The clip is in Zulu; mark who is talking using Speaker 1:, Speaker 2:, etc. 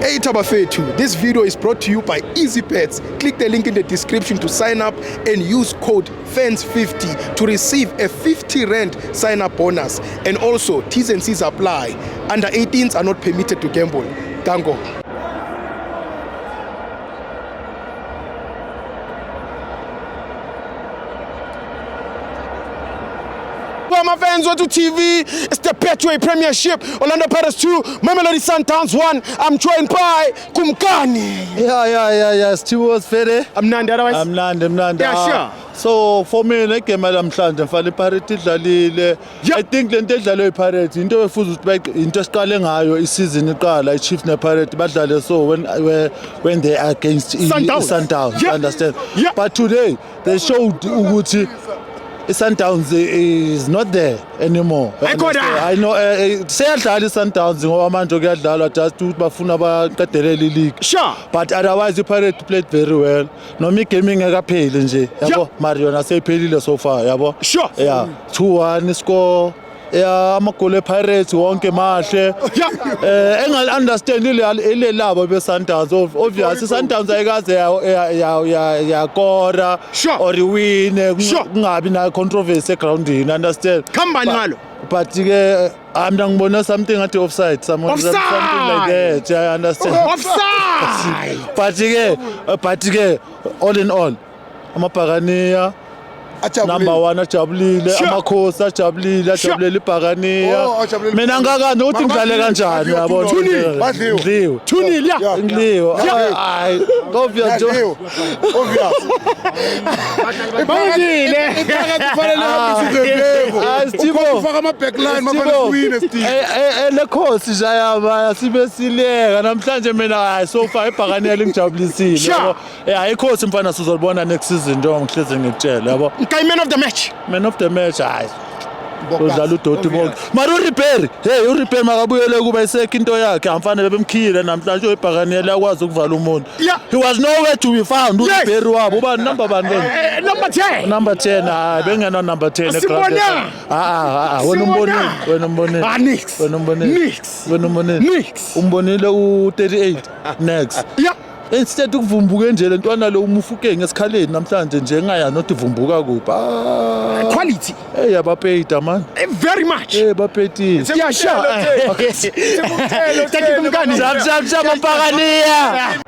Speaker 1: Hey Tabafethu, this video is brought to you by EasyBets. Click the link in the description to sign up and use code FANS50 to receive a 50 Rand sign-up bonus. And also, T's and C's apply. Under 18s are not permitted to gamble. Gango.
Speaker 2: Well, my fans, Watu TV, it's the Betway Premiership. Orlando Pirates 2, Mamelodi Sundowns 1. I'm joined by Kumkani.
Speaker 3: Yeah. Steve was fair.
Speaker 2: I'm Nandi, otherwise.
Speaker 3: I'm Nandi.
Speaker 2: Yeah, sure.
Speaker 3: So for me, I came out namhlanje mfana iPirates idlalile. I think le nto edlalwe iPirates into efuza ukuthi into esiqale ngayo isizini iqala iChiefs nePirates badlale so when they are against Sundowns,
Speaker 2: yeah.
Speaker 3: Understand?
Speaker 2: Yeah.
Speaker 3: But today they showed ukuthi Sundowns is not there anymore. I know seyadlala Sundowns ngoba manje kuyadlalwa just ukuthi bafuna baqedelele league.
Speaker 2: Sure.
Speaker 3: But otherwise iPirates played very well. Noma igame ingakapheli nje yabo Mario nasephelile so far yabo.
Speaker 2: Sure.
Speaker 3: Yeah. 2-1 score. Yeah, amagoli ePirates wonke mahle. Engal understand ile labo be Sundowns. Obviously Sundowns ayikaze yakora or win kungabi na controversy groundini, understand?
Speaker 2: Khambani ngalo.
Speaker 3: But ke mina ngibona something at offside, something like that. I understand.
Speaker 2: Offside.
Speaker 3: But ke all in all amabhakaniya number 1 ajabulile, amakhosi ajabulile ibhakaniya. Mina ngakani uthi ngidlale kanjani yabo? Ndliwe. 2-0 Ndliwe. Hayi, obvious.
Speaker 2: Bangile.
Speaker 1: Kufanele uhambise ufaka ama-backline mafana siwine Steve.
Speaker 3: Le khosi jayaba sibe sileka namhlanje mina hayi so far ibhakaniya lingijabulisile yabo. Ikhosi mfana sizolibona next season njengoba ngihlezi ngikutshela yabo.
Speaker 2: Man of the match.
Speaker 3: Man of the match, hayi. Udlala uDoti bonke. Mara uRibery, uRibery makabuyele kuba isekho into yakhe, amfanele bemkhiyile namhlanje uyibhakaniyela akwazi ukuvala umuntu.
Speaker 2: Yeah.
Speaker 3: He was nowhere to be found. uRibery wabo uba number bani lona?
Speaker 2: Number 10.
Speaker 3: Number 10, hayi bengena number 10 eground. Wena umbonile.
Speaker 2: Nix.
Speaker 3: Umbonile u38 next.
Speaker 2: Yeah.
Speaker 3: Instead ukuvumbuka nje lentwana lo umufuke ngesikhaleni namhlanje nje engaya not ivumbuka kuphi.
Speaker 2: Quality.
Speaker 3: Yabapeyida man.
Speaker 2: Very much.
Speaker 3: Bapeyida.
Speaker 2: Yeah, sure. Okay. Thank you, Kumkani.
Speaker 3: Jab, mapakaniya.